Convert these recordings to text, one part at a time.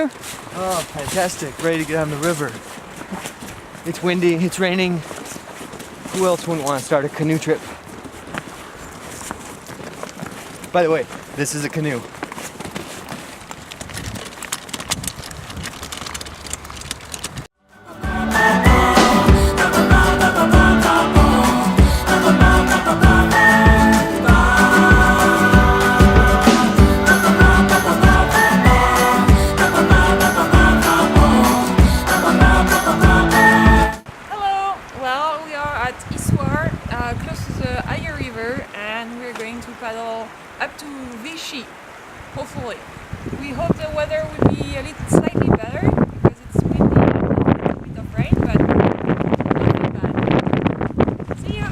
here? Oh, fantastic. Ready to get on the river. It's windy, it's raining. Who else wouldn't want to start a canoe trip? By the way, this is a canoe. Close to the Allier River, and we're going to paddle up to Vichy, hopefully. We hope the weather will be a little slightly better because it's windy and a little bit of rain, but nothing bad. See ya!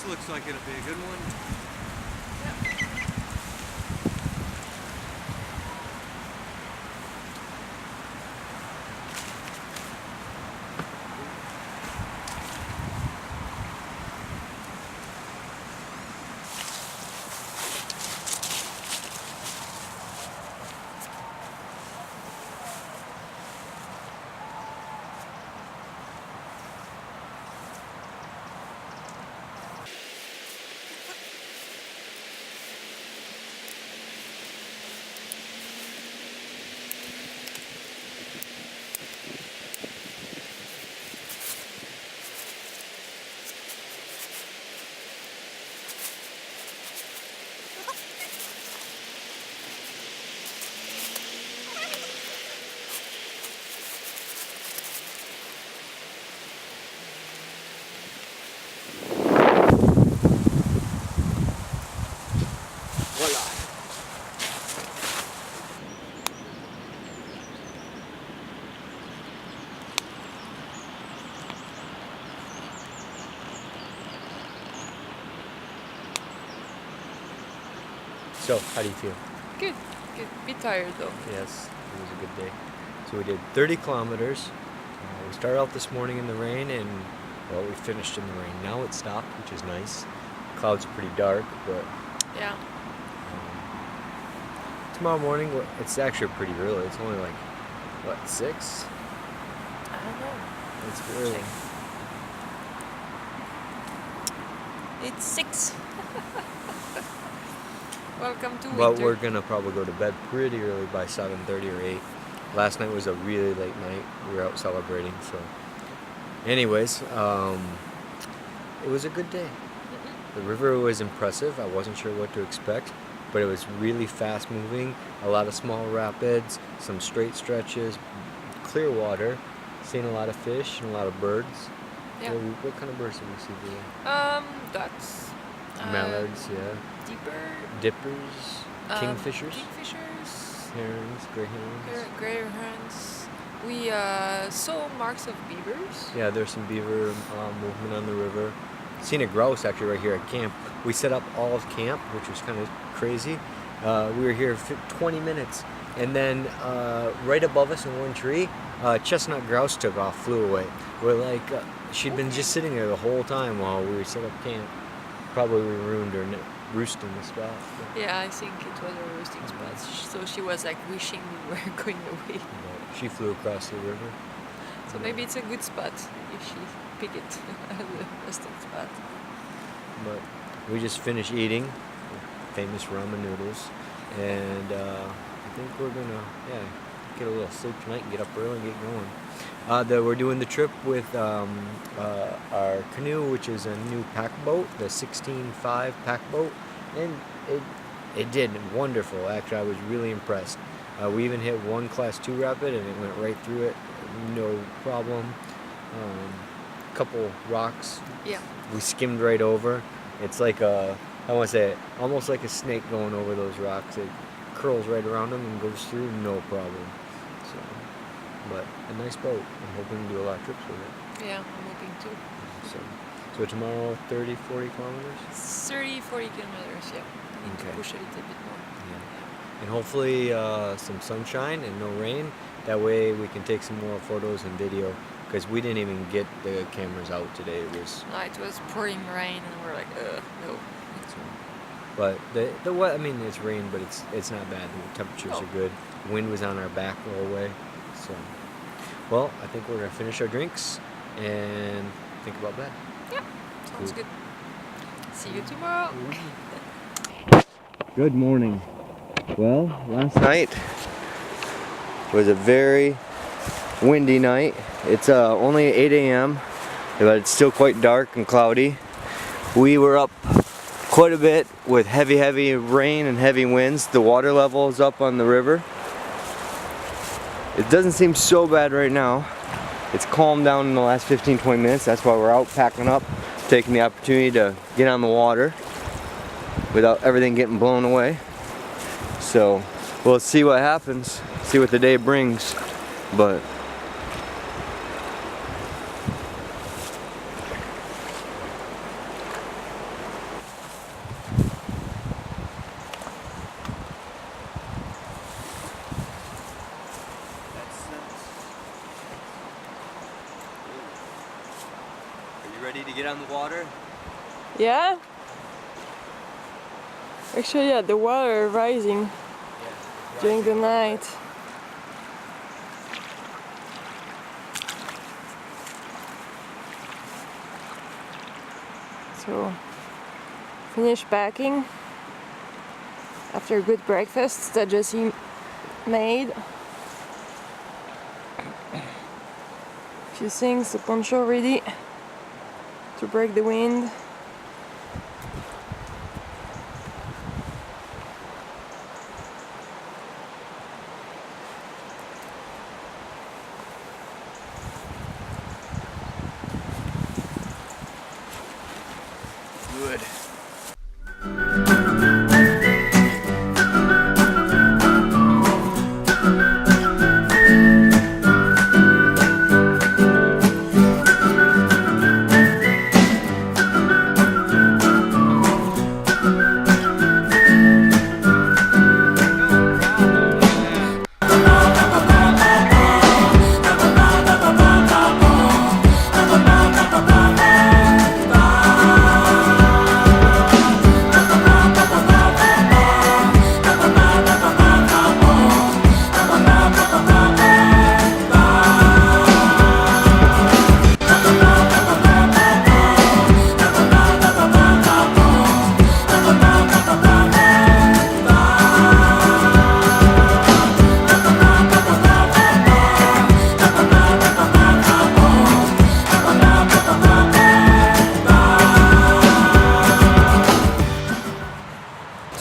Looks like it'll be a good one. So, how do you feel? Good, good. Bit tired though. Yes, it was a good day. So we did 30 kilometers. We started out this morning in the rain and, well, we finished in the rain. Now it stopped, which is nice. Clouds are pretty dark, but yeah. Tomorrow morning, it's actually pretty early. It's only like, what, 6? I don't know. It's early. It's 6. Welcome to winter. But we're gonna probably go to bed pretty early by 7:30 or 8. Last night was a really late night. We were out celebrating, so. Anyways, it was a good day. The river was impressive. I wasn't sure what to expect, but it was really fast moving. A lot of small rapids, some straight stretches, clear water. Seen a lot of fish and a lot of birds. Yeah. What kind of birds did we see today? Ducks. Mallards, yeah. Dippers, kingfishers. Herons, grey herons. We saw marks of beavers. Yeah, there's some beaver movement on the river. Seen a grouse actually right here at camp. We set up all of camp, which was kind of crazy. We were here for 20 minutes, and then right above us in one tree, chestnut grouse took off, flew away. We're like, she'd been just sitting there the whole time while we set up camp. Probably ruined her roost in the spot. Yeah, I think it was a roosting spot. So she was like wishing we were going away. But she flew across the river. So maybe it's a good spot if she pick it as a roosting spot. But we just finished eating famous ramen noodles, and I think we're gonna get a little sleep tonight and get up early and get going. We're doing the trip with our canoe, which is a new pakboat, the 16.5 pakboat, and it did wonderful. Actually, I was really impressed. We even hit one class 2 rapid and it went right through it, no problem. Couple rocks, Yeah. we skimmed right over. It's like I want to say it, almost like a snake going over those rocks. It curls right around them and goes through, no problem. So, but a nice boat. I'm hoping to do a lot of trips with it. Yeah, I'm hoping too. So tomorrow 30, 40 kilometers? 30, 40 kilometers, yeah. I need Okay. to push a little bit more. Yeah. And hopefully some sunshine and no rain. That way we can take some more photos and video, because we didn't even get the cameras out today. It was. No, it was pouring rain and we're like, no. But the what? I mean, it's rain, but it's not bad. The temperatures No. are good. Wind was on our back the whole way. So, well, I think we're gonna finish our drinks and think about bed. Yeah, sounds Cool. good. See you tomorrow. Good morning. Well, last night was a very windy night. It's only 8 a.m., but it's still quite dark and cloudy. We were up quite a bit with heavy rain and heavy winds. The water level is up on the river. It doesn't seem so bad right now. It's calmed down in the last 15-20 minutes. That's why we're out packing up, taking the opportunity to get on the water without everything getting blown away. So we'll see what happens, see what the day brings. But are you ready to get on the water? Yeah? Actually, yeah, the water rising during the night. So, finish packing after a good breakfast that Jessie made. Few things, the poncho ready to break the wind. Good.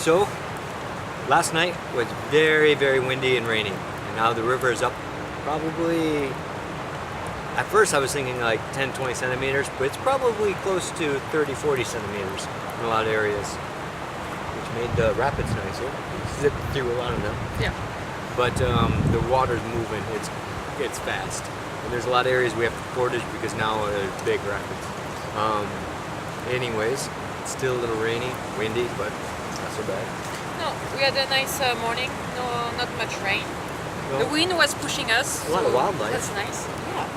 So, last night was very windy and rainy, and now the river is up probably, at first I was thinking like 10-20 centimeters, but it's probably close to 30-40 centimeters in a lot of areas, which made the rapids nicer. You zipped through a lot of them. Yeah. But the water's moving, it's fast. And there's a lot of areas we have to portage because now there's big rapids. Anyways, it's still a little rainy, windy, but not so bad. No, we had a nice morning. No, not much rain. No. The wind was pushing us. A lot of wildlife. That's nice. Yeah.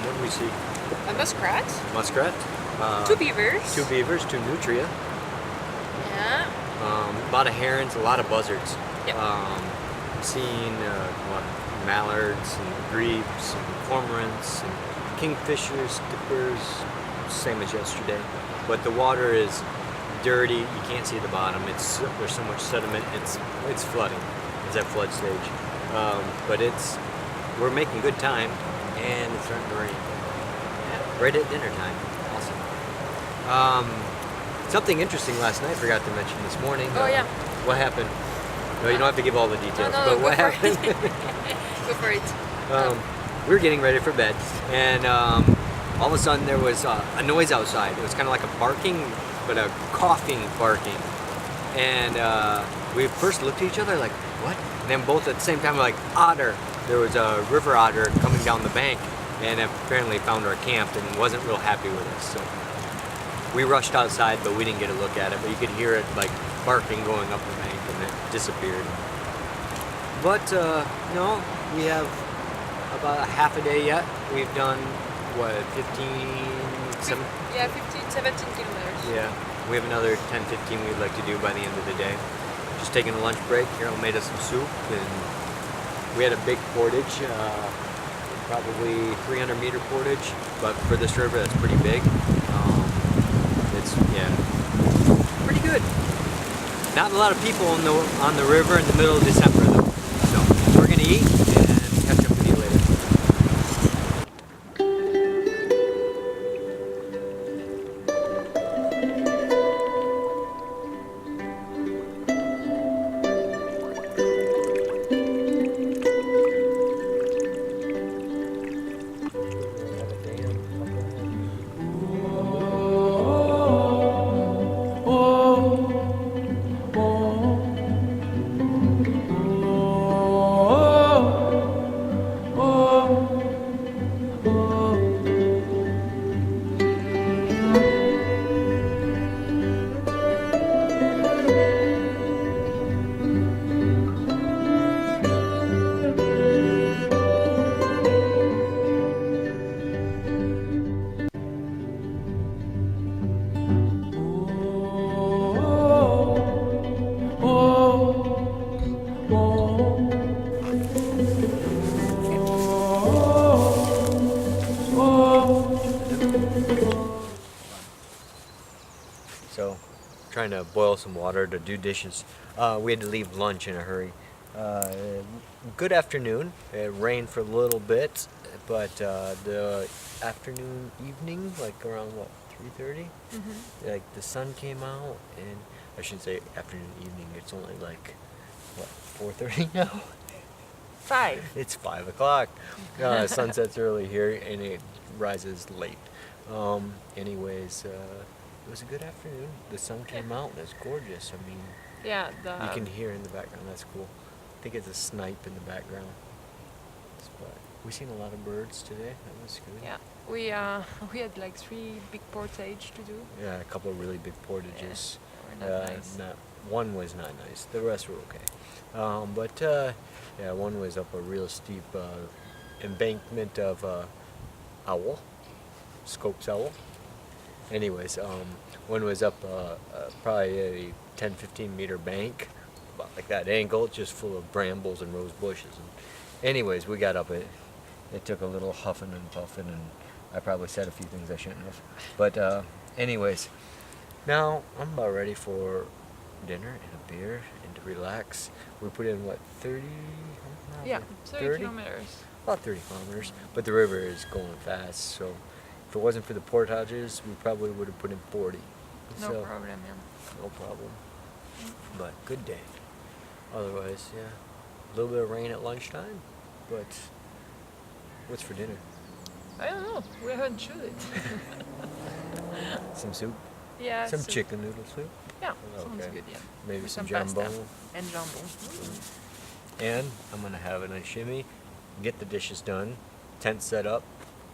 What do we see? A muskrat. Muskrat. 2 beavers. 2 beavers, 2 nutria. Yeah. A lot of herons, a lot of buzzards. Yep. Seen mallards and grebes and cormorants and kingfishers, dippers, same as yesterday. But the water is dirty. You can't see the bottom. There's so much sediment. It's flooding. It's at flood stage. But we're making good time, and it's starting to rain. Right at dinner time. Awesome. Something interesting last night, forgot to mention this morning. Oh, yeah. What happened? No, you don't have to give all the details, No, but go what for happened? it. Go for it. We were getting ready for bed, and all of a sudden there was a noise outside. It was kind of like a barking, but a coughing barking. And we first looked at each other like, what? And then both at the same time, we're like, otter. There was a river otter coming down the bank, and apparently found our camp and wasn't real happy with us. So we rushed outside, but we didn't get a look at it. But you could hear it like barking going up the bank, and it disappeared. But no, we have about a half a day yet. We've done what, 17? Yeah, 15, 17 kilometers. Yeah, we have another 10, 15 we'd like to do by the end of the day. Just taking a lunch break. Carol made us some soup, and we had a big portage, probably 300-meter portage, but for this river, that's pretty big. It's pretty good. Not a lot of people on the river in the middle of December, though. So we're gonna eat and catch up with you later. So, trying to boil some water to do dishes. We had to leave lunch in a hurry. Good afternoon. It rained for a little bit, but the afternoon, evening, like around what, 3:30? Like the sun came out, and I shouldn't say afternoon, evening. It's only like what, 4:30 now. 5. It's 5 o'clock. Sunsets early here, and it rises late. Anyways, it was a good afternoon. The sun came out, and it's gorgeous. I mean, Yeah, you can hear in the background. That's cool. I think it's a snipe in the background. But we've seen a lot of birds today. That was good. Yeah, we had like 3 big portage to do. Yeah, a couple of really big portages. Yeah, they were not nice. One was not nice. The rest were okay. But yeah, one was up a real steep embankment of owl, Scopes owl. Anyways, one was up probably a 10-15 meter bank, about like that angle, just full of brambles and rose bushes. And anyways, we got up it. It took a little huffing and puffing, and I probably said a few things I shouldn't have. But anyways, now I'm about ready for dinner and a beer and to relax. We put in what, 30? Yeah, 30 kilometers. About 30 kilometers. But the river is going fast, so if it wasn't for the portages, we probably would have put in 40. No So, problem, yeah. no problem. But good day. Otherwise, yeah, a little bit of rain at lunchtime. But what's for dinner? I don't know, we haven't chosen it. Some soup? Yeah, Some so- chicken noodle soup? Yeah, sounds Okay. good, yeah. Maybe With some pasta jambon. and jambon. And I'm gonna have a nice shimmy, get the dishes done, tent set up,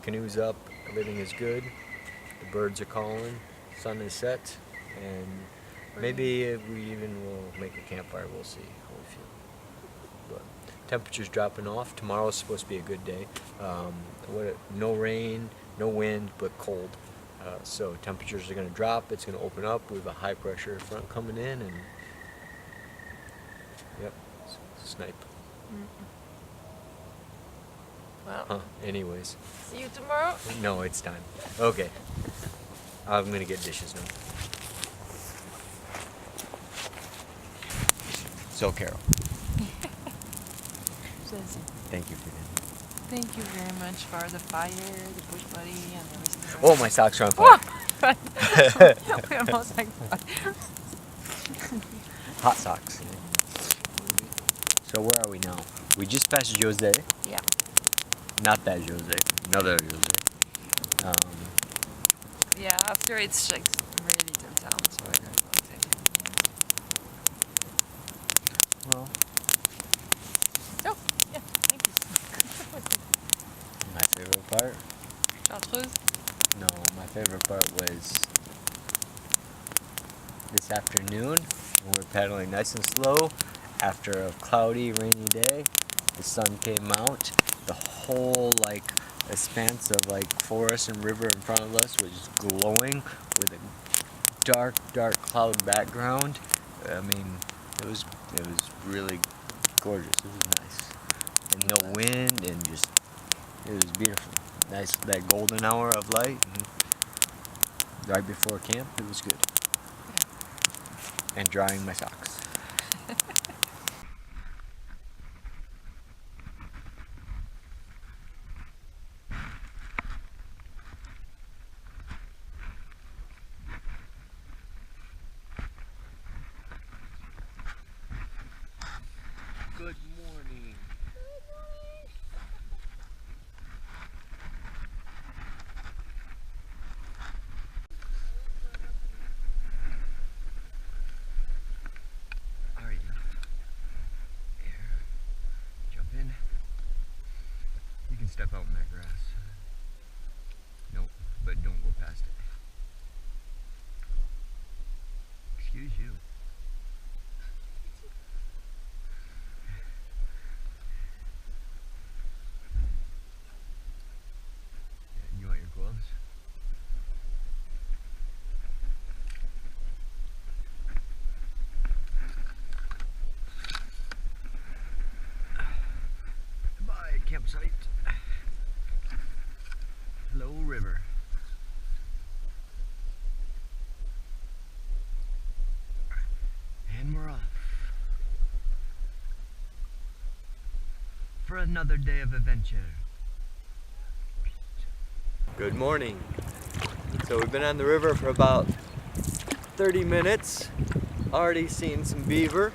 canoes up, everything is good. The birds are calling, sun is set, and maybe we even will make a campfire. We'll see how we feel. But temperature's dropping off. Tomorrow's supposed to be a good day. No rain, no wind, but cold. So temperatures are going to drop. It's going to open up. We have a high pressure front coming in, and yep, snipe. Well, Huh. Anyways, see you tomorrow. no, it's time. Okay, I'm going to get dishes now. So Carol. plaisir. Thank you for dinner. Thank you very much for the fire, the bush buddy, and everything. Oh, my socks are on fire. We almost like fire. Hot socks. So where are we now? We just passed Jose. Yeah. Not that Jose. Another Jose. Yeah, after it's like really little town, so I don't know exactly. Well, So, yeah, thank you. my favorite part? Chartreuse? No, my favorite part was this afternoon when we're paddling nice and slow after a cloudy, rainy day. The sun came out. The whole expanse of forest and river in front of us was glowing with a dark cloud background. I mean, it was really gorgeous. It was nice, and no wind, and just it was beautiful. Nice, that golden hour of light, and right before camp, it was good. And drying my socks. Good morning. All right. Here. Jump in. You can step out in that grass. Nope, but don't go past it. Excuse you. You want your gloves? Goodbye, campsite. Low River. And we're off. For another day of adventure. Good morning. So we've been on the river for about 30 minutes. Already seen some beaver,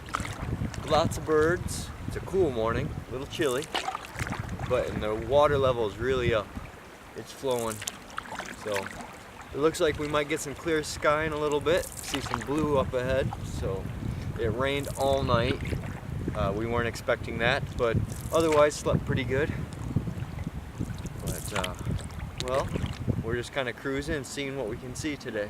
lots of birds. It's a cool morning, a little chilly, but the water level is really up. It's flowing. So it looks like we might get some clear sky in a little bit. See some blue up ahead. So it rained all night. We weren't expecting that, but otherwise slept pretty good. But well, we're just kind of cruising and seeing what we can see today.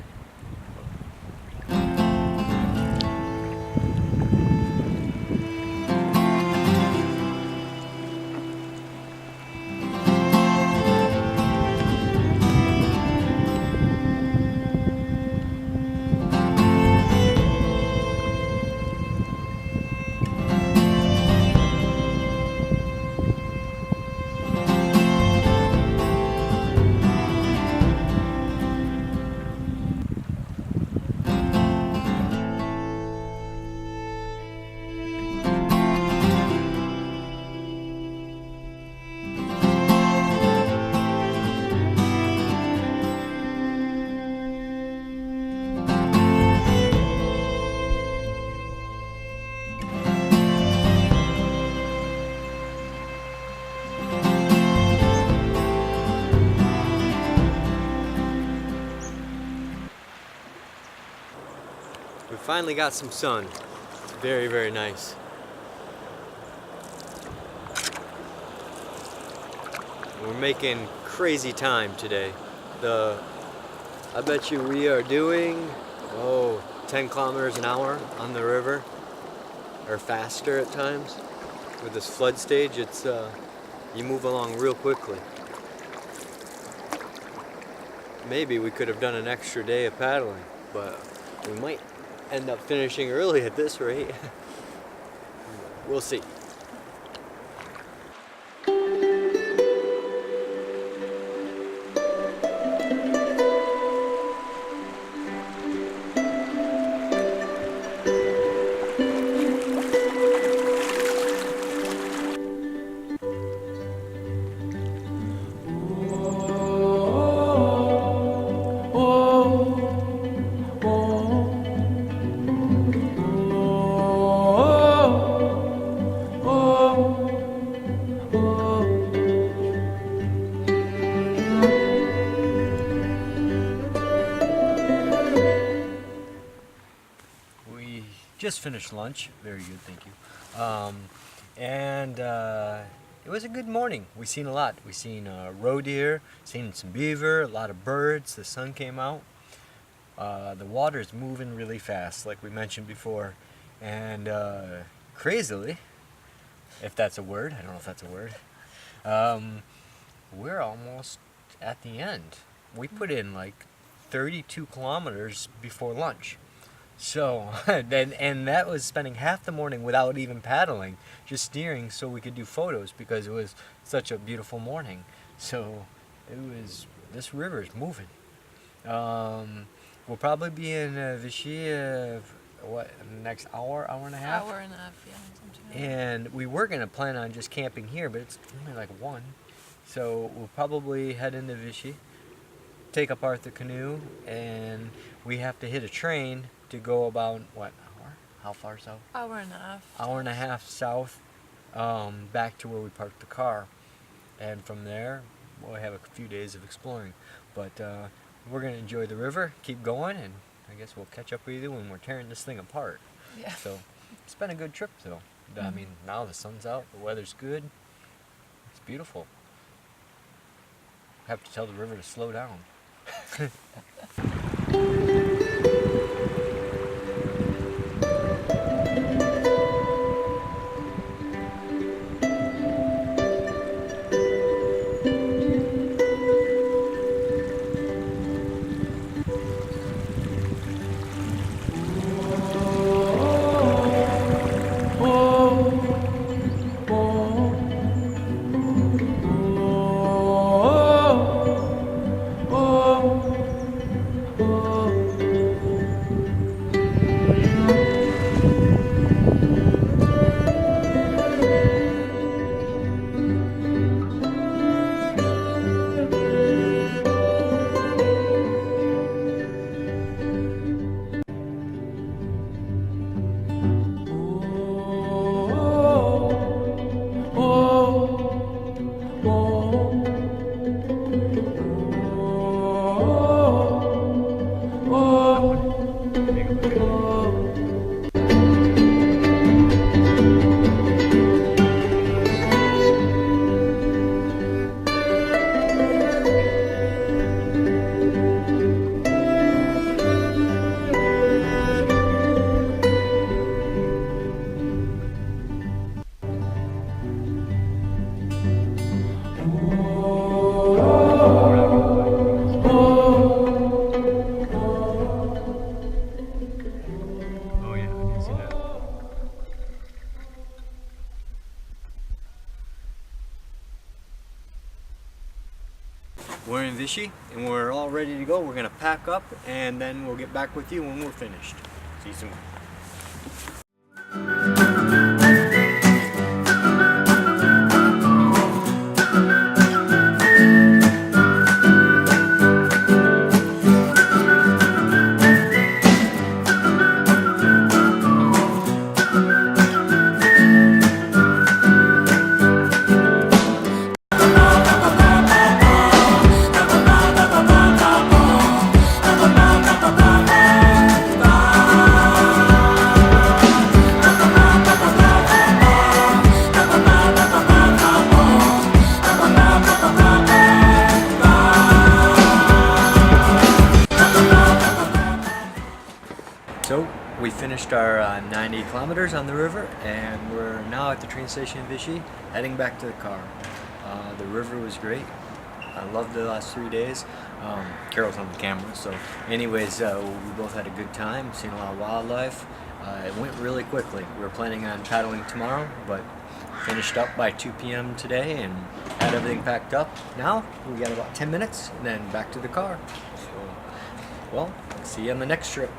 We finally got some sun. It's very, very nice. We're making crazy time today. I bet you we are doing 10 kilometers an hour on the river, or faster at times. With this flood stage, it's you move along real quickly. Maybe we could have done an extra day of paddling, but we might end up finishing early at this rate. We'll see. just finished lunch. Very good, thank you. It was a good morning. We seen a lot. We seen roe deer, seen some beaver, a lot of birds. The sun came out. The water is moving really fast, like we mentioned before, and crazily, if that's a word, I don't know if that's a word, we're almost at the end. We put in like 32 kilometers before lunch. So, and that was spending half the morning without even paddling, just steering so we could do photos because it was such a beautiful morning. So, this river is moving. We'll probably be in Vichy, next hour and a half? Hour and a half, yeah, something like that. And we were going to plan on just camping here, but it's only like 1. So, we'll probably head into Vichy, take apart the canoe, and we have to hit a train to go about, what, hour? How far south? Hour and a half. Hour and a half south, back to where we parked the car. And from there, we'll have a few days of exploring. But we're going to enjoy the river, keep going, and I guess we'll catch up with you when we're tearing this thing apart. Yeah. So it's been a good trip, though. I mean, now the sun's out, the weather's good. It's beautiful. Have to tell the river to slow down. We're in Vichy and we're all ready to go. We're gonna pack up and then we'll get back with you when we're finished. See you soon. So we finished our 90 kilometers on the river and we're now at the train station in Vichy, heading back to the car. The river was great. I loved the last 3 days. Carol's on the camera, so anyways, we both had a good time, seen a lot of wildlife. It went really quickly. We were planning on paddling tomorrow, but finished up by 2 p.m. today and had everything packed up. Now we got about 10 minutes and then back to the car. So, well, see you on the next trip.